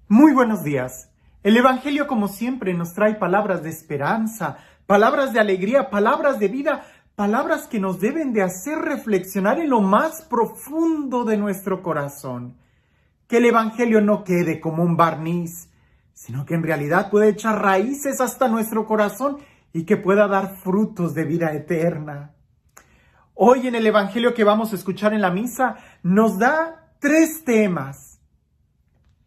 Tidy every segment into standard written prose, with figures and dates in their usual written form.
Muy buenos días. El Evangelio, como siempre, nos trae palabras de esperanza, palabras de alegría, palabras de vida, palabras que nos deben de hacer reflexionar en lo más profundo de nuestro corazón. Que el Evangelio no quede como un barniz, sino que en realidad pueda echar raíces hasta nuestro corazón y que pueda dar frutos de vida eterna. Hoy en el Evangelio que vamos a escuchar en la misa nos da 3 temas.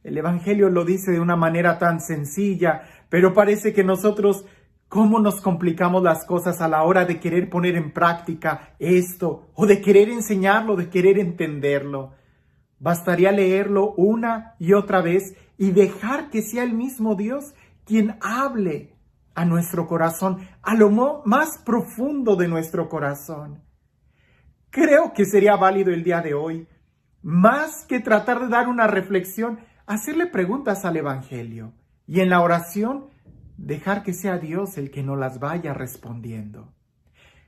El Evangelio lo dice de una manera tan sencilla, pero parece que nosotros, ¿cómo nos complicamos las cosas a la hora de querer poner en práctica esto, o de querer enseñarlo, de querer entenderlo? Bastaría leerlo una y otra vez y dejar que sea el mismo Dios quien hable a nuestro corazón, a lo más profundo de nuestro corazón. Creo que sería válido el día de hoy, más que tratar de dar una reflexión, hacerle preguntas al Evangelio y en la oración dejar que sea Dios el que nos las vaya respondiendo.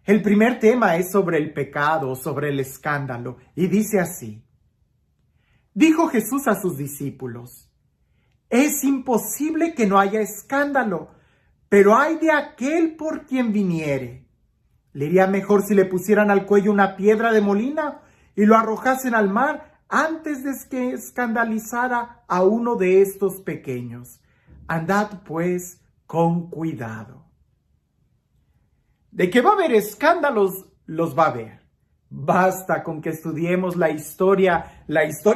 El primer tema es sobre el pecado, sobre el escándalo, y dice así: dijo Jesús a sus discípulos: es imposible que no haya escándalo, pero ay de aquel por quien viniere. Le iría mejor si le pusieran al cuello una piedra de molina y lo arrojasen al mar antes de que escandalizara a uno de estos pequeños. Andad pues con cuidado. De que va a haber escándalos, los va a haber. Basta con que estudiemos la historia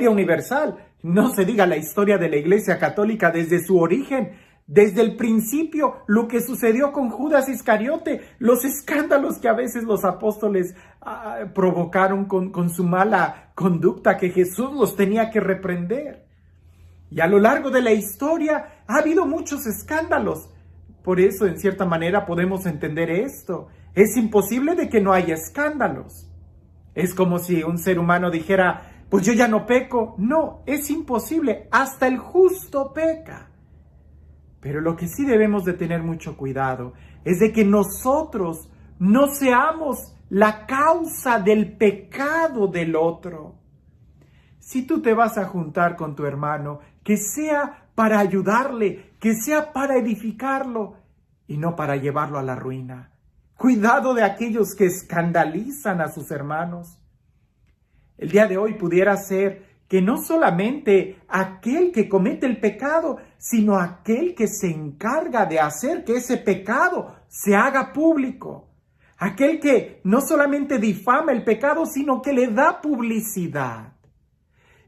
universal, no se diga la historia de la Iglesia Católica desde su origen, desde el principio, lo que sucedió con Judas Iscariote, los escándalos que a veces los apóstoles provocaron con su mala conducta, que Jesús los tenía que reprender. Y a lo largo de la historia ha habido muchos escándalos. Por eso, en cierta manera, podemos entender esto. Es imposible de que no haya escándalos. Es como si un ser humano dijera: pues yo ya no peco. No, es imposible. Hasta el justo peca. Pero lo que sí debemos de tener mucho cuidado es de que nosotros no seamos la causa del pecado del otro. Si tú te vas a juntar con tu hermano, que sea para ayudarle, que sea para edificarlo y no para llevarlo a la ruina. Cuidado de aquellos que escandalizan a sus hermanos. El día de hoy pudiera ser que no solamente aquel que comete el pecado, sino aquel que se encarga de hacer que ese pecado se haga público. Aquel que no solamente difama el pecado, sino que le da publicidad.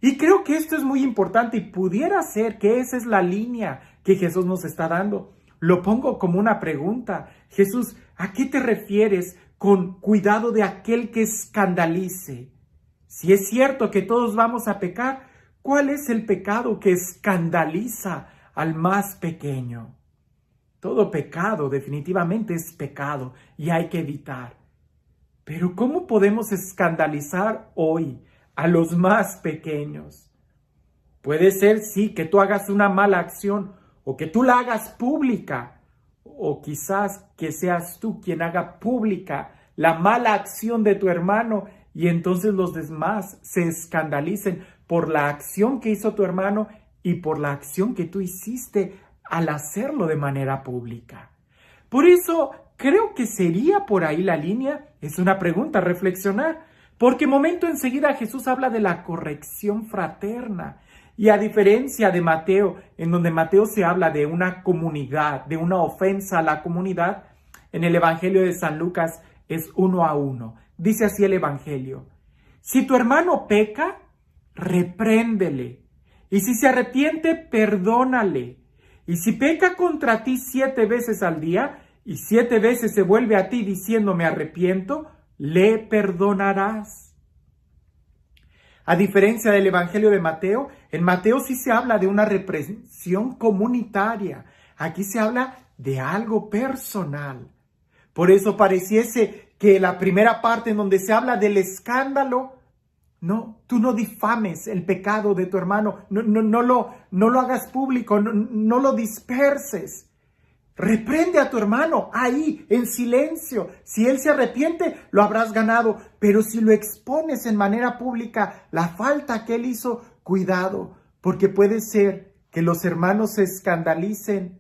Y creo que esto es muy importante y pudiera ser que esa es la línea que Jesús nos está dando. Lo pongo como una pregunta. Jesús, ¿a qué te refieres con cuidado de aquel que escandalice? Si es cierto que todos vamos a pecar, ¿cuál es el pecado que escandaliza al más pequeño? Todo pecado definitivamente es pecado y hay que evitar. Pero ¿cómo podemos escandalizar hoy a los más pequeños? Puede ser, sí, que tú hagas una mala acción o que tú la hagas pública, o quizás que seas tú quien haga pública la mala acción de tu hermano y entonces los demás se escandalicen por la acción que hizo tu hermano y por la acción que tú hiciste al hacerlo de manera pública. Por eso creo que sería por ahí la línea. Es una pregunta a reflexionar, porque momento enseguida Jesús habla de la corrección fraterna. Y a diferencia de Mateo, en donde Mateo se habla de una comunidad, de una ofensa a la comunidad, en el Evangelio de San Lucas es 1 a 1. Dice así el Evangelio: si tu hermano peca, repréndele. Y si se arrepiente, perdónale. Y si peca contra ti 7 veces al día, y 7 veces se vuelve a ti diciendo me arrepiento, le perdonarás. A diferencia del Evangelio de Mateo, en Mateo sí se habla de una represión comunitaria. Aquí se habla de algo personal. Por eso pareciese que la primera parte en donde se habla del escándalo, no, tú no difames el pecado de tu hermano, no lo hagas público, no lo disperses. Reprende a tu hermano ahí, en silencio. Si él se arrepiente, lo habrás ganado. Pero si lo expones en manera pública, la falta que él hizo, cuidado, porque puede ser que los hermanos se escandalicen,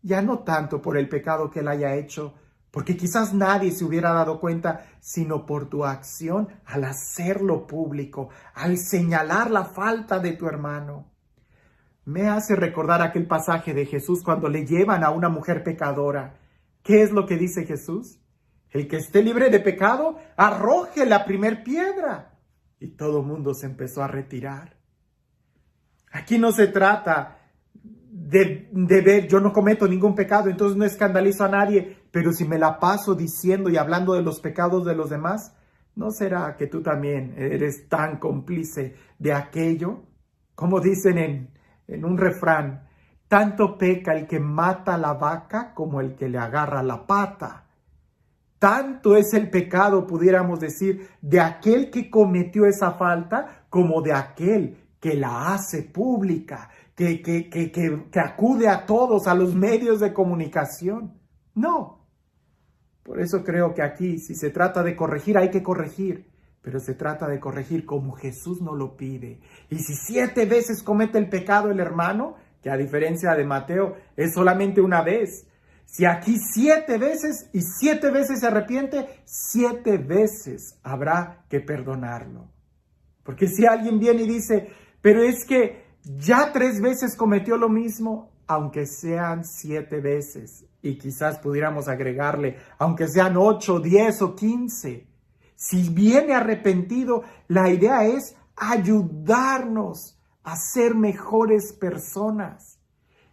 ya no tanto por el pecado que él haya hecho, porque quizás nadie se hubiera dado cuenta, sino por tu acción al hacerlo público, al señalar la falta de tu hermano. Me hace recordar aquel pasaje de Jesús cuando le llevan a una mujer pecadora. ¿Qué es lo que dice Jesús? El que esté libre de pecado, arroje la primer piedra. Y todo el mundo se empezó a retirar. Aquí no se trata de ver, yo no cometo ningún pecado, entonces no escandalizo a nadie, pero si me la paso diciendo y hablando de los pecados de los demás, ¿no será que tú también eres tan cómplice de aquello? Como dicen en un refrán, tanto peca el que mata a la vaca como el que le agarra la pata. Tanto es el pecado, pudiéramos decir, de aquel que cometió esa falta como de aquel que la hace pública, que acude a todos, a los medios de comunicación. No. Por eso creo que aquí, si se trata de corregir, hay que corregir. Pero se trata de corregir como Jesús nos lo pide. Y si 7 veces comete el pecado el hermano, que a diferencia de Mateo es solamente una vez. Si aquí 7 veces y 7 veces se arrepiente, 7 veces habrá que perdonarlo. Porque si alguien viene y dice, pero es que ya 3 veces cometió lo mismo, aunque sean 7 veces, y quizás pudiéramos agregarle, aunque sean 8, 10 o 15, si viene arrepentido, la idea es ayudarnos a ser mejores personas.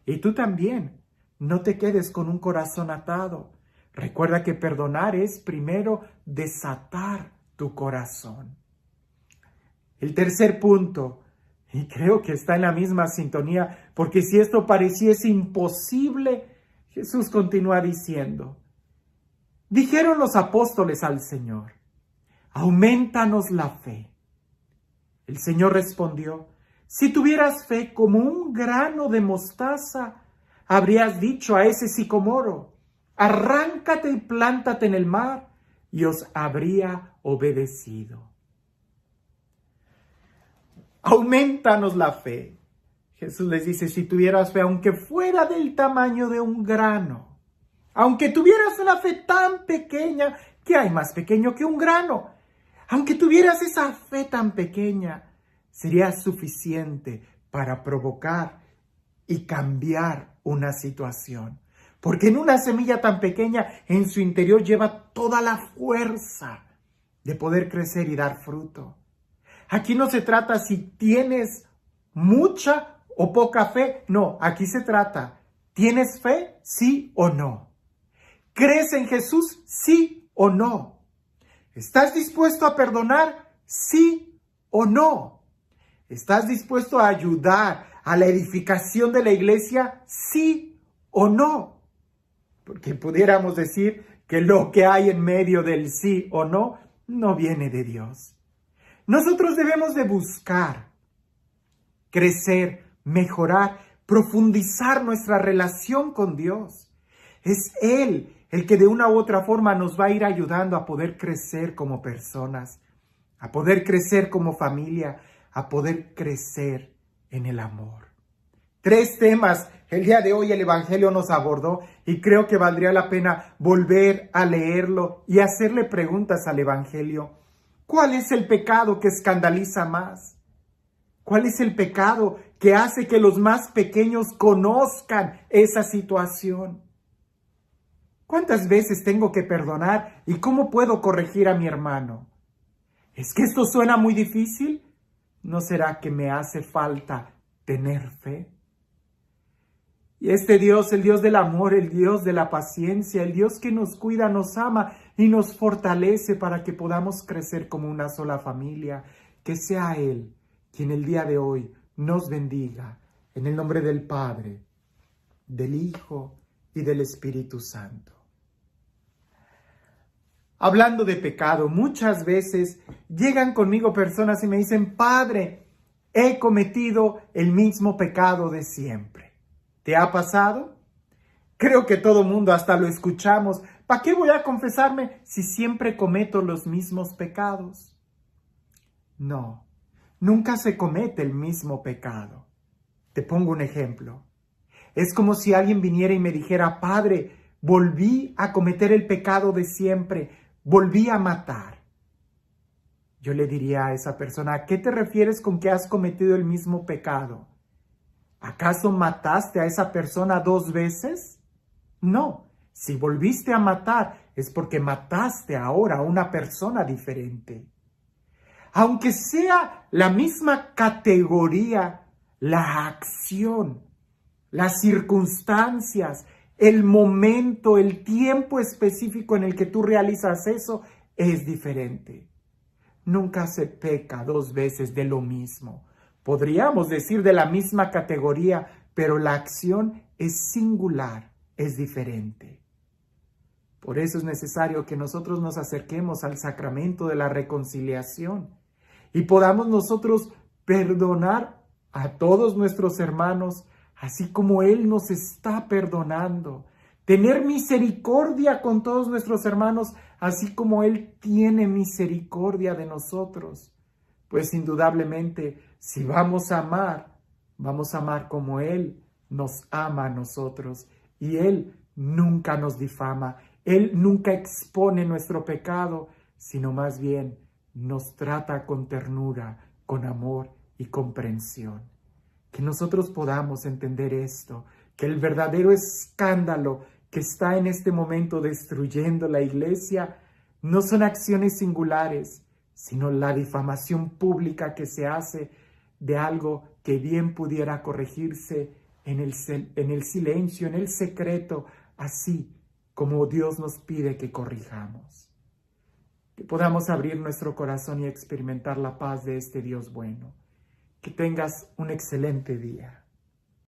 Y tú también, no te quedes con un corazón atado. Recuerda que perdonar es primero desatar tu corazón. El tercer punto, y creo que está en la misma sintonía, porque si esto pareciese imposible, Jesús continúa diciendo, dijeron los apóstoles al Señor, aumentanos la fe. El Señor respondió, si tuvieras fe como un grano de mostaza, habrías dicho a ese sicomoro, arráncate y plántate en el mar, y os habría obedecido. Aumentanos la fe. Jesús les dice, si tuvieras fe, aunque fuera del tamaño de un grano, aunque tuvieras una fe tan pequeña, ¿qué hay más pequeño que un grano? Aunque tuvieras esa fe tan pequeña, sería suficiente para provocar y cambiar una situación. Porque en una semilla tan pequeña, en su interior lleva toda la fuerza de poder crecer y dar fruto. Aquí no se trata si tienes mucha o poca fe. No, aquí se trata, ¿tienes fe? Sí o no. ¿Crees en Jesús? Sí o no. ¿Estás dispuesto a perdonar? Sí o no. ¿Estás dispuesto a ayudar a la edificación de la iglesia? Sí o no. Porque pudiéramos decir que lo que hay en medio del sí o no, no viene de Dios. Nosotros debemos de buscar, crecer, mejorar, profundizar nuestra relación con Dios. Es Él el que de una u otra forma nos va a ir ayudando a poder crecer como personas, a poder crecer como familia, a poder crecer en el amor. 3 temas el día de hoy el Evangelio nos abordó y creo que valdría la pena volver a leerlo y hacerle preguntas al Evangelio. ¿Cuál es el pecado que escandaliza más? ¿Cuál es el pecado que hace que los más pequeños conozcan esa situación? ¿Cuántas veces tengo que perdonar y cómo puedo corregir a mi hermano? ¿Es que esto suena muy difícil? ¿No será que me hace falta tener fe? Y este Dios, el Dios del amor, el Dios de la paciencia, el Dios que nos cuida, nos ama y nos fortalece para que podamos crecer como una sola familia, que sea Él quien el día de hoy nos bendiga, en el nombre del Padre, del Hijo y del Espíritu Santo. Hablando de pecado, muchas veces llegan conmigo personas y me dicen, Padre, he cometido el mismo pecado de siempre. ¿Te ha pasado? Creo que todo mundo hasta lo escuchamos. ¿Para qué voy a confesarme si siempre cometo los mismos pecados? No, nunca se comete el mismo pecado. Te pongo un ejemplo. Es como si alguien viniera y me dijera, Padre, volví a cometer el pecado de siempre, volví a matar. Yo le diría a esa persona, ¿a qué te refieres con que has cometido el mismo pecado? ¿Acaso mataste a esa persona 2 veces? No, si volviste a matar es porque mataste ahora a una persona diferente. Aunque sea la misma categoría, la acción, las circunstancias, el momento, el tiempo específico en el que tú realizas eso es diferente. Nunca se peca 2 veces de lo mismo. Podríamos decir de la misma categoría, pero la acción es singular, es diferente. Por eso es necesario que nosotros nos acerquemos al sacramento de la reconciliación y podamos nosotros perdonar a todos nuestros hermanos, así como Él nos está perdonando. Tener misericordia con todos nuestros hermanos, así como Él tiene misericordia de nosotros. Pues indudablemente, si vamos a amar como Él nos ama a nosotros. Y Él nunca nos difama, Él nunca expone nuestro pecado, sino más bien nos trata con ternura, con amor y comprensión. Que nosotros podamos entender esto, que el verdadero escándalo que está en este momento destruyendo la iglesia no son acciones singulares, sino la difamación pública que se hace de algo que bien pudiera corregirse en el silencio, en el secreto, así como Dios nos pide que corrijamos. Que podamos abrir nuestro corazón y experimentar la paz de este Dios bueno. Que tengas un excelente día.